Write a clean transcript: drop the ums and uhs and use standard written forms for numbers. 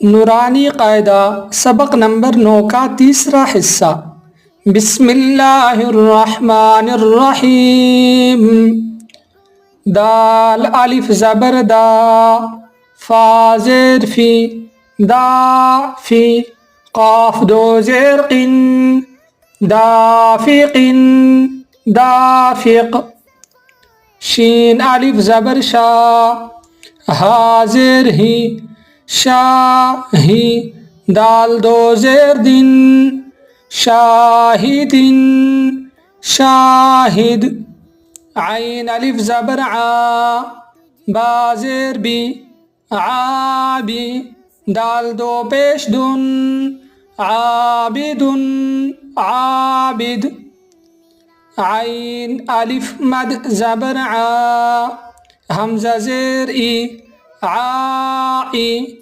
नूरानी कायदा सबक नंबर 9 का तीसरा हिस्सा। बिस्मिल्लाहिर्रहमानिर्रहीम। दाल अलिफ ज़बर दा, फा ज़ेर फी, दा फी, क़ाफ दो ज़ेर क़िन, दाफ़िक़िन, दाफ़िक़। शीन अलिफ ज़बर शा, हा ज़ेर ही, शाही, दाल दो ज़ेर दिन, शाहिदिन, शाहिद। आइन अलिफ ज़बर आ, बा ज़ेर बी, आबी, दाल दो पेश दुन, आबिदुन, आबिद। आइन अलिफ मद ज़बर आ, हमज़ा ज़ेर ई, आई,